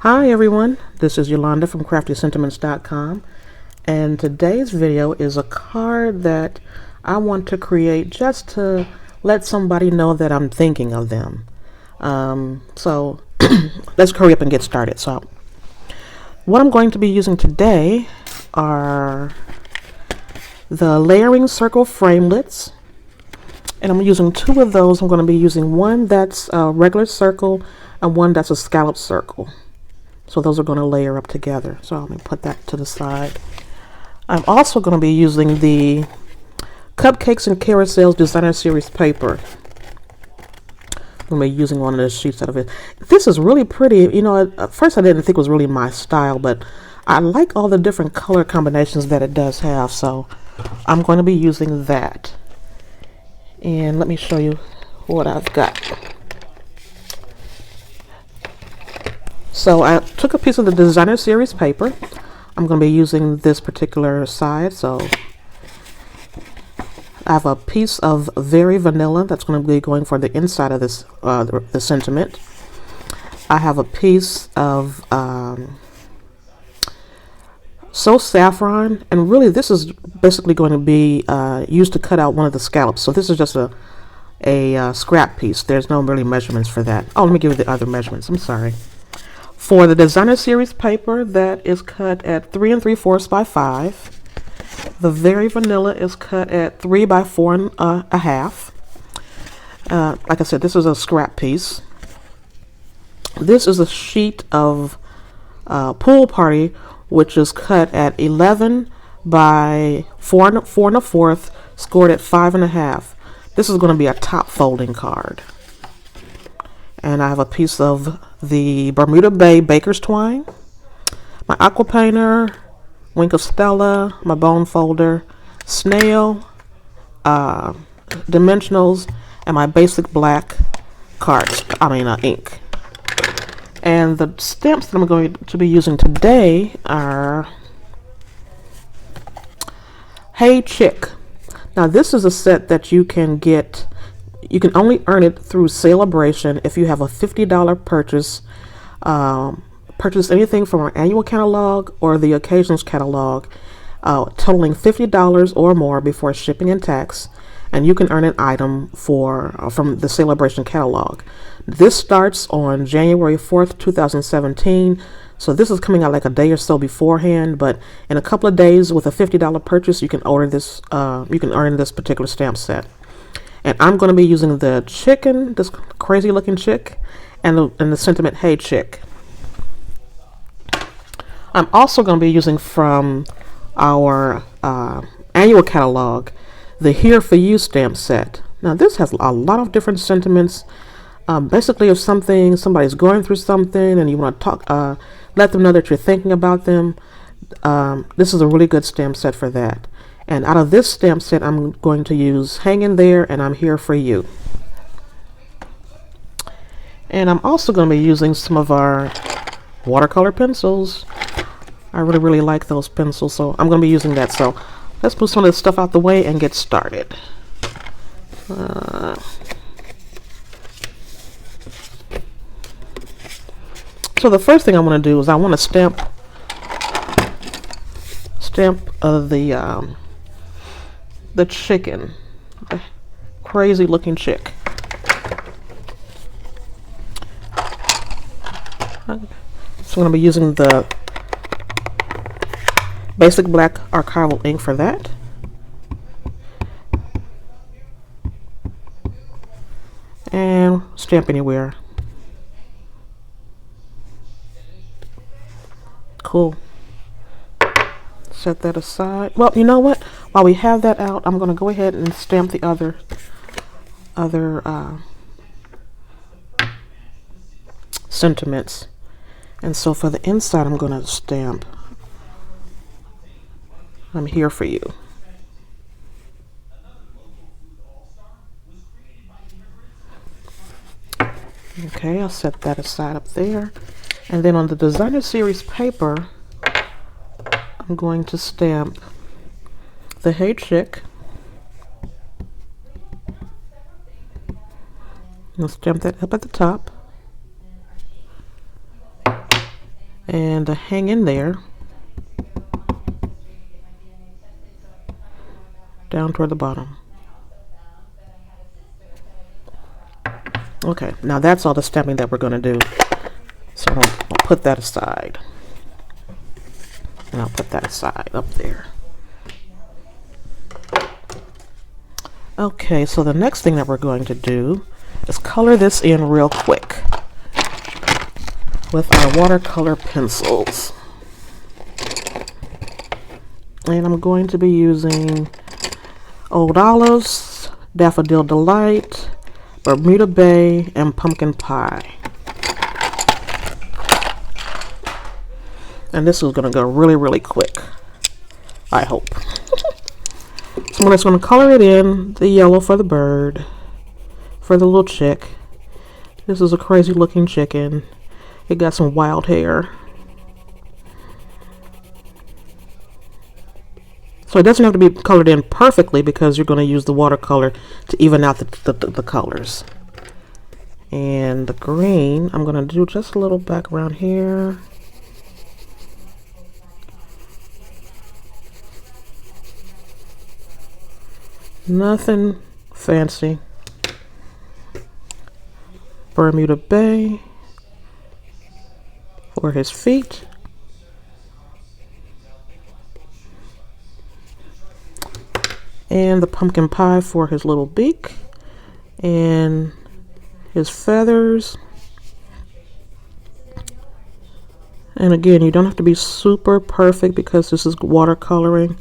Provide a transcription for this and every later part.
Hi everyone, this is Yolanda from CraftySentiments.com, and today's video is a card that I want to create just to let somebody know that I'm thinking of them. So let's hurry up and get started. So what I'm going to be using today are the layering circle framelits, and I'm using two of those. I'm going to be using one that's a regular circle and one that's a scallop circle. So those are going to layer up together. So I'm going to put that to the side. I'm also going to be using the Cupcakes and Carousels Designer Series paper. I'm going to be using one of the sheets out of it. This is really pretty. You know, at first I didn't think it was really my style, but I like all the different color combinations that it does have. So I'm going to be using that. And let me show you what I've got. So I took a piece of the Designer Series paper. I'm going to be using this particular side. So I have a piece of Very Vanilla that's going to be going for the inside of this the sentiment. I have a piece of So Saffron, and really this is basically going to be used to cut out one of the scallops. So this is just a scrap piece. There's no really measurements for that. Oh, let me give you the other measurements. I'm sorry. For the Designer Series paper, that is cut at 3 3/4 by 5. The Very Vanilla is cut at 3 by 4 1/2. Like I said, this is a scrap piece. This is a sheet of Pool Party, which is cut at 11 by 4 1/4, scored at 5 1/2. This is going to be a top folding card. And I have a piece of the Bermuda Bay Baker's Twine, my Aqua Painter, Wink of Stella, my Bone Folder, Snail, Dimensionals, and my basic black ink. And the stamps that I'm going to be using today are Hey Chick. Now this is a set that you can get. You can only earn it through Celebration if you have a $50 purchase. Purchase anything from our annual catalog or the Occasions catalog, totaling $50 or more before shipping and tax, and you can earn an item from the Celebration catalog. This starts on January 4th, 2017. So this is coming out like a day or so beforehand, but in a couple of days with a $50 purchase, you can order this. You can earn this particular stamp set. And I'm going to be using the chicken, this crazy looking chick, and the sentiment Hey Chick. I'm also going to be using from our annual catalog the Here For You stamp set. Now this has a lot of different sentiments. Basically, if somebody's going through something and you want to talk, let them know that you're thinking about them, this is a really good stamp set for that. And out of this stamp set, I'm going to use Hang in There and I'm Here For You. And I'm also going to be using some of our watercolor pencils. I really like those pencils, so I'm going to be using that. So let's move some of this stuff out the way and get started. So the first thing I want to do is I want to stamp the chicken, the crazy looking chick. So I'm going to be using the basic black archival ink for that. And Stamp Anywhere. Cool. Set that aside. Well, you know what? While we have that out, I'm going to go ahead and stamp the other sentiments. And so for the inside, I'm going to stamp I'm Here For You. Okay, I'll set that aside up there. And then on the Designer Series paper, I'm going to stamp the Hey Chick. I'll stamp that up at the top. and to hang in there down toward the bottom. Okay, now that's all the stamping that we're going to do. So I'll put that aside. And I'll put that aside up there. Okay, so the next thing that we're going to do is color this in real quick with our watercolor pencils. And I'm going to be using Old Olives, Daffodil Delight, Bermuda Bay, and Pumpkin Pie. And this is going to go really, really quick, I hope. So I'm just going to color it in, the yellow for the bird, for the little chick. This is a crazy looking chicken. It got some wild hair. So it doesn't have to be colored in perfectly because you're going to use the watercolor to even out the colors. And the green, I'm going to do just a little background here. Nothing fancy. Bermuda Bay for his feet. And the pumpkin pie for his little beak and his feathers. And again, you don't have to be super perfect because this is watercoloring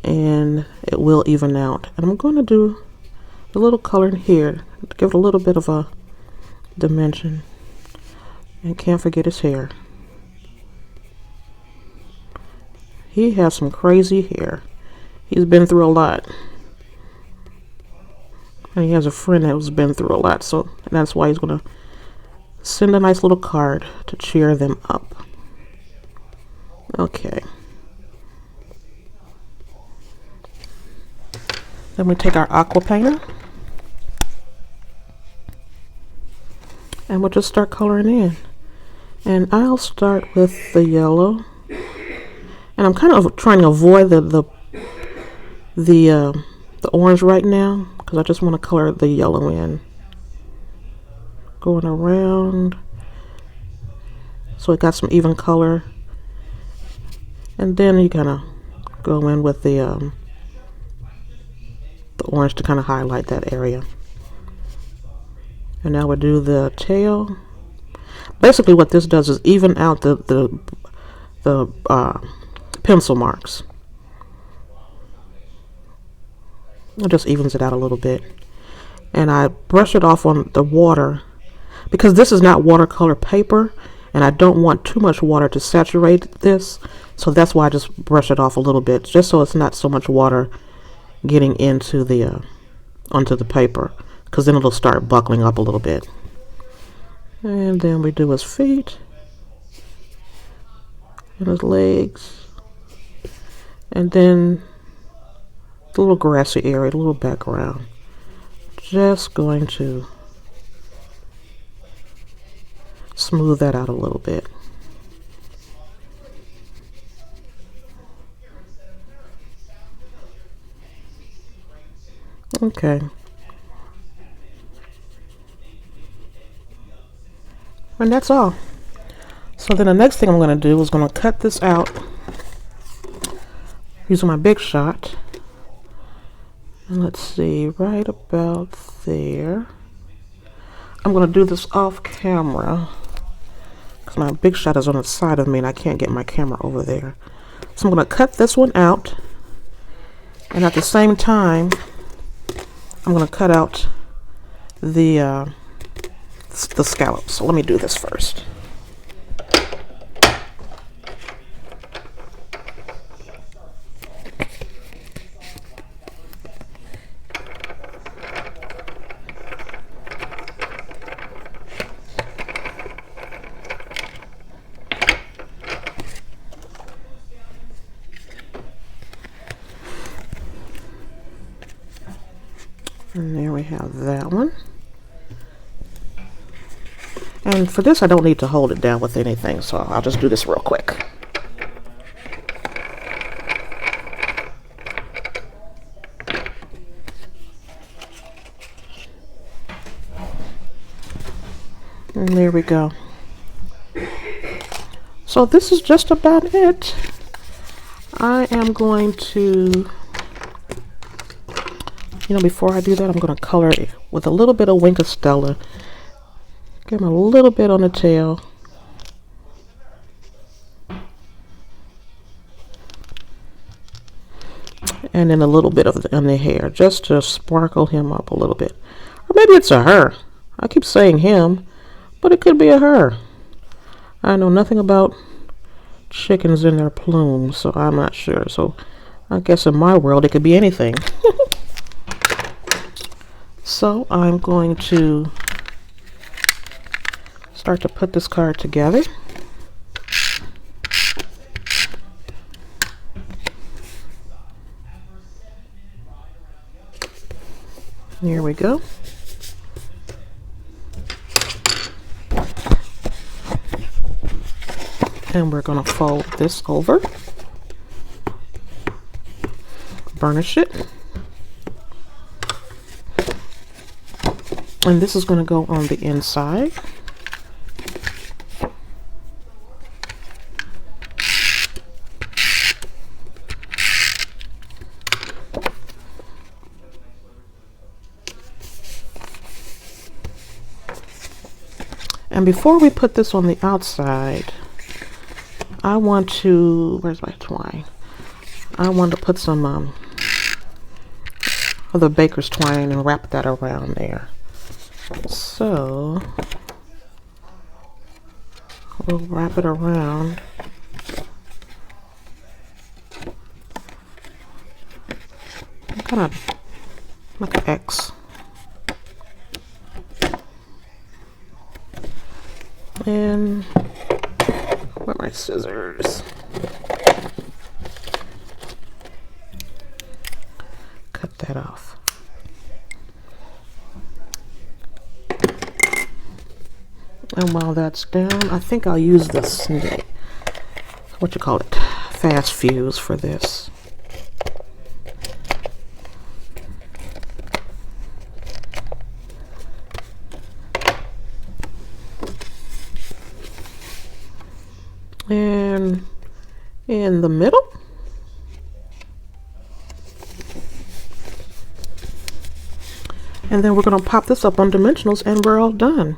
and it will even out. And I'm going to do a little color in here to give it a little bit of a dimension. And can't forget his hair. He has some crazy hair. He's been through a lot. And he has a friend that has been through a lot, so that's why he's going to send a nice little card to cheer them up. Okay. Then we take our aqua painter and we'll just start coloring in. And I'll start with the yellow. And I'm kind of trying to avoid the orange right now because I just want to color the yellow in. Going around so it got some even color. And then you kind of go in with the orange to kind of highlight that area. And now we'll do the tail. Basically what this does is even out the pencil marks. It just evens it out a little bit. And I brush it off on the water because this is not watercolor paper and I don't want too much water to saturate this. So that's why I just brush it off a little bit, just so it's not so much water getting into the onto the paper, because then it'll start buckling up a little bit. And then we do his feet and his legs, and then the little grassy area, the little background. Just going to smooth that out a little bit. Okay. And that's all. So then the next thing I'm going to do is going to cut this out using my Big Shot. And let's see, right about there. I'm going to do this off camera because my Big Shot is on the side of me and I can't get my camera over there. So I'm going to cut this one out. And at the same time, I'm going to cut out the scallops. So let me do this first. And there we have that one. And for this, I don't need to hold it down with anything, so I'll just do this real quick. And there we go. So this is just about it. I am going to, before I do that, I'm going to color it with a little bit of Wink of Stella. Give him a little bit on the tail. And then a little bit of on the hair, just to sparkle him up a little bit. Or maybe it's a her. I keep saying him, but it could be a her. I know nothing about chickens and their plumes, so I'm not sure. So I guess in my world it could be anything. So I'm going to start to put this card together. Here we go. And we're going to fold this over, burnish it, and this is going to go on the inside. And before we put this on the outside, I want to, where's my twine? I want to put some of the baker's twine and wrap that around there. So we'll wrap it around. Kind of like an X. And where are my scissors? Cut that off. And while that's down, I think I'll use this, fast fuse for this. And in the middle. And then we're going to pop this up on dimensionals and we're all done.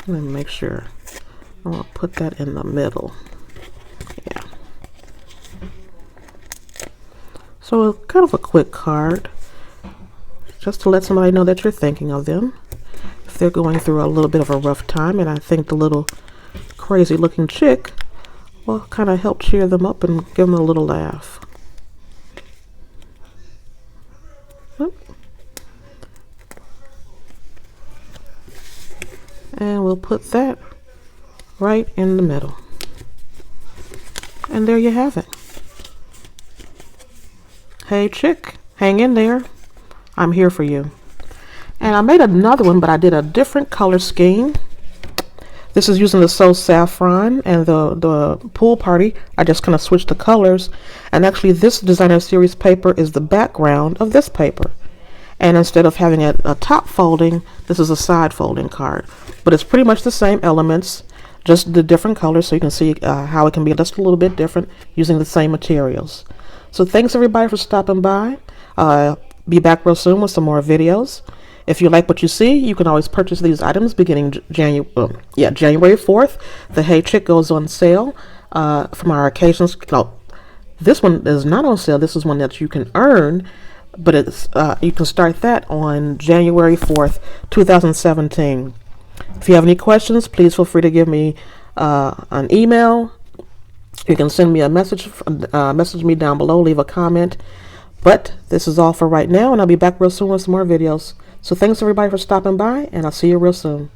Let me make sure. I want to put that in the middle. Yeah. So kind of a quick card. Just to let somebody know that you're thinking of them. If they're going through a little bit of a rough time, and I think the little crazy looking chick will kind of help cheer them up and give them a little laugh. And we'll put that right in the middle. And there you have it. Hey chick, hang in there. I'm here for you. And I made another one, but I did a different color scheme. This is using the So Saffron and the Pool Party. I just kind of switched the colors. And actually this designer series paper is the background of this paper. And instead of having a top folding, this is a side folding card. But it's pretty much the same elements, just the different colors, so you can see how it can be just a little bit different using the same materials. So thanks everybody for stopping by. Be back real soon with some more videos. If you like what you see, you can always purchase these items beginning January 4th. The Hey Chick goes on sale from our occasions. No, this one is not on sale. This is one that you can earn, but it's you can start that on January 4th, 2017. If you have any questions, please feel free to give me an email. You can send me a message me down below, leave a comment. But this is all for right now, and I'll be back real soon with some more videos. So thanks everybody for stopping by, and I'll see you real soon.